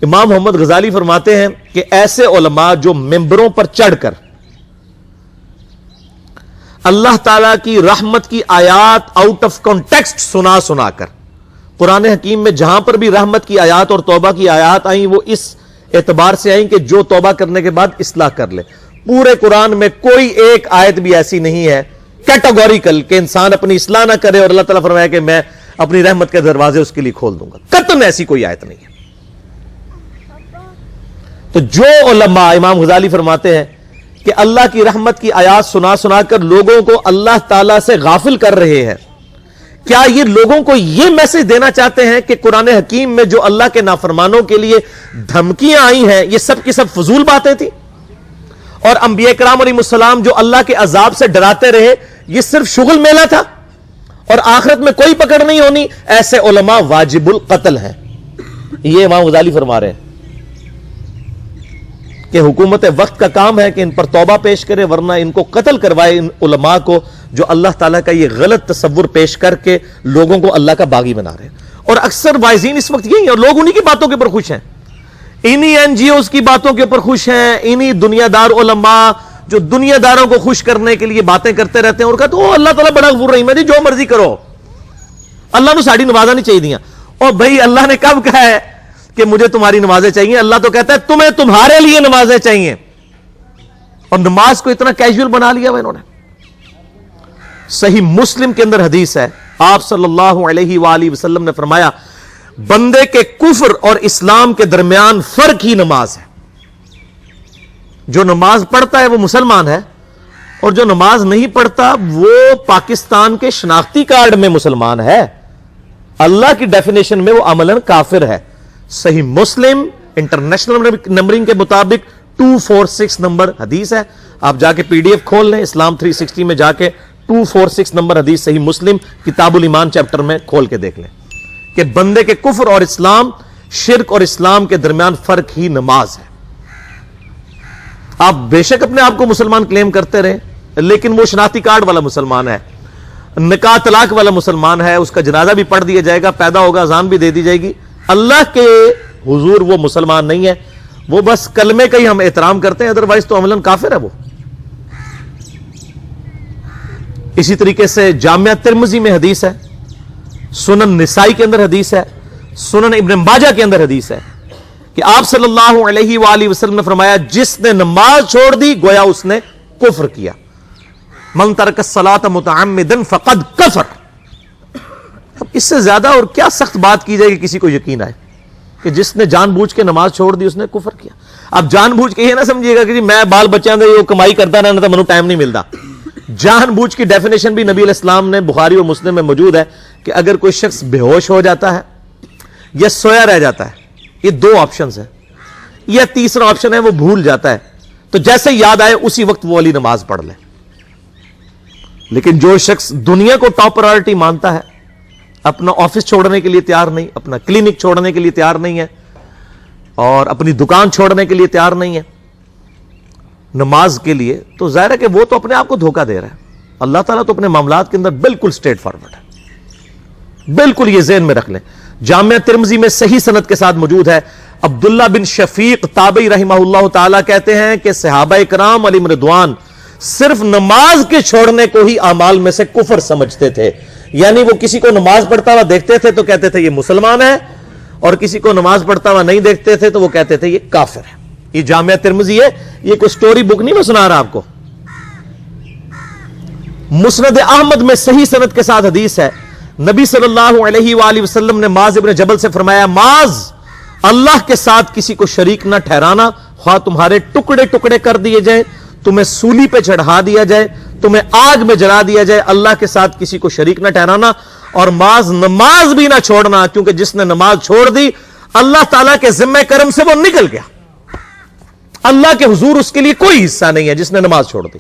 امام محمد غزالی فرماتے ہیں کہ ایسے علماء جو ممبروں پر چڑھ کر اللہ تعالیٰ کی رحمت کی آیات آؤٹ آف کانٹیکسٹ سنا کر، قرآن حکیم میں جہاں پر بھی رحمت کی آیات اور توبہ کی آیات آئیں وہ اس اعتبار سے آئیں کہ جو توبہ کرنے کے بعد اصلاح کر لے. پورے قرآن میں کوئی ایک آیت بھی ایسی نہیں ہے کیٹاگوریکل کہ انسان اپنی اصلاح نہ کرے اور اللہ تعالیٰ فرمایا کہ میں اپنی رحمت کے دروازے اس کے لیے کھول دوں گا. قطعاً ایسی کوئی آیت نہیں ہے. تو جو علماء، امام غزالی فرماتے ہیں کہ اللہ کی رحمت کی آیات سنا کر لوگوں کو اللہ تعالیٰ سے غافل کر رہے ہیں، کیا یہ لوگوں کو یہ میسج دینا چاہتے ہیں کہ قرآن حکیم میں جو اللہ کے نافرمانوں کے لیے دھمکیاں آئی ہیں یہ سب کی سب فضول باتیں تھیں، اور انبیاء کرام علیہ السلام جو اللہ کے عذاب سے ڈراتے رہے یہ صرف شغل میلہ تھا اور آخرت میں کوئی پکڑ نہیں ہونی؟ ایسے علماء واجب القتل ہیں. یہ امام غزالی فرما رہے ہیں کہ حکومت وقت کا کام ہے کہ ان پر توبہ پیش کرے، ورنہ ان کو قتل کروائے، ان علماء کو جو اللہ تعالیٰ کا یہ غلط تصور پیش کر کے لوگوں کو اللہ کا باغی بنا رہے ہیں. اور اکثر وائزین اس وقت یہی ہیں اور لوگ انہی کی باتوں کے اوپر خوش ہیں، انہی این جی اوز کی باتوں کے اوپر خوش ہیں، انہی دنیا دار علماء جو دنیا داروں کو خوش کرنے کے لیے باتیں کرتے رہتے ہیں اور کہتے ہیں اللہ تعالیٰ بڑا غفور رحیم ہے، جو مرضی کرو، اللہ نے ساڑی نمازاں نہیں چاہیے دیا. اور بھائی اللہ نے کب کہا ہے کہ مجھے تمہاری نمازیں چاہیے؟ اللہ تو کہتا ہے تمہیں تمہارے لیے نمازیں چاہیے. اور نماز کو اتنا کیجول بنا لیا انہوں نے. صحیح مسلم کے اندر حدیث ہے، آپ صلی اللہ علیہ وآلہ وسلم نے فرمایا بندے کے کفر اور اسلام کے درمیان فرق ہی نماز ہے. جو نماز پڑھتا ہے وہ مسلمان ہے، اور جو نماز نہیں پڑھتا وہ پاکستان کے شناختی کارڈ میں مسلمان ہے، اللہ کی ڈیفینیشن میں وہ عملاً کافر ہے. صحیح مسلم انٹرنیشنل نمبرنگ کے مطابق 246 نمبر حدیث ہے. آپ جا کے پی ڈی ایف کھول لیں، اسلام 360 میں جا کے 246 نمبر حدیث صحیح مسلم کتاب الایمان چیپٹر میں کھول کے دیکھ لیں کہ بندے کے کفر اور اسلام، شرک اور اسلام کے درمیان فرق ہی نماز ہے. آپ بے شک اپنے آپ کو مسلمان کلیم کرتے رہے، لیکن وہ شناختی کارڈ والا مسلمان ہے، نکاح طلاق والا مسلمان ہے، اس کا جنازہ بھی پڑھ دیا جائے گا، پیدا ہوگا اذان بھی دے دی جائے گی. اللہ کے حضور وہ مسلمان نہیں ہے، وہ بس کلمے کا ہی ہم احترام کرتے ہیں، ادروائز تو عملاً کافر ہے وہ. اسی طریقے سے جامعہ ترمذی میں حدیث ہے، سنن نسائی کے اندر حدیث ہے، سنن ابن ماجہ کے اندر حدیث ہے کہ آپ صلی اللہ علیہ وآلہ وسلم نے فرمایا جس نے نماز چھوڑ دی گویا اس نے کفر کیا. من ترک الصلاۃ متعمدا فقد کفر. اب اس سے زیادہ اور کیا سخت بات کی جائے کہ کسی کو یقین آئے کہ جس نے جان بوجھ کے نماز چھوڑ دی اس نے کفر کیا. اب جان بوجھ کے یہ نہ سمجھیے گا کہ جی میں بال بچوں دے وہ کمائی کرتا رہنا تھا منو ٹائم نہیں ملتا. جان بوجھ کی ڈیفینیشن بھی نبی علیہ السلام نے بخاری اور مسلم میں موجود ہے کہ اگر کوئی شخص بے ہوش ہو جاتا ہے یا سویا رہ جاتا ہے، یہ دو آپشنز ہیں، یا تیسرا آپشن ہے وہ بھول جاتا ہے، تو جیسے یاد آئے اسی وقت وہ والی نماز پڑھ لے. لیکن جو شخص دنیا کو ٹاپ پرائورٹی مانتا ہے، اپنا آفس چھوڑنے کے لیے تیار نہیں، اپنا کلینک چھوڑنے کے لیے تیار نہیں ہے، اور اپنی دکان چھوڑنے کے لیے تیار نہیں ہے نماز کے لیے، تو ظاہر ہے کہ وہ تو اپنے آپ کو دھوکہ دے رہا ہے. اللہ تعالیٰ تو اپنے معاملات کے اندر بالکل اسٹریٹ فارورڈ ہے. بالکل یہ ذہن میں رکھ لیں. جامعہ ترمذی میں صحیح سند کے ساتھ موجود ہے، عبداللہ بن شفیق تابعی رحمہ اللہ تعالیٰ کہتے ہیں کہ صحابہ کرام علیہم رضوان صرف نماز کے چھوڑنے کو ہی اعمال میں سے کفر سمجھتے تھے. یعنی وہ کسی کو نماز پڑھتا ہوا دیکھتے تھے تو کہتے تھے یہ مسلمان ہے، اور کسی کو نماز پڑھتا ہوا نہیں دیکھتے تھے تو وہ کہتے تھے یہ کافر ہے. یہ جامعہ ترمذی ہے، یہ کوئی سٹوری بک نہیں میں سنا رہا آپ کو. مسند احمد میں صحیح سند کے ساتھ حدیث ہے، نبی صلی اللہ علیہ وآلہ وسلم نے معاذ ابن جبل سے فرمایا معاذ اللہ کے ساتھ کسی کو شریک نہ ٹھہرانا، خواہ تمہارے ٹکڑے ٹکڑے کر دیے جائیں، تمہیں سولی پہ چڑھا دیا جائے، تمہیں آگ میں جلا دیا جائے، اللہ کے ساتھ کسی کو شریک نہ ٹھہرانا. اور معاذ نماز بھی نہ چھوڑنا، کیونکہ جس نے نماز چھوڑ دی اللہ تعالیٰ کے ذمہ کرم سے وہ نکل گیا. اللہ کے حضور اس کے لیے کوئی حصہ نہیں ہے جس نے نماز چھوڑ دی.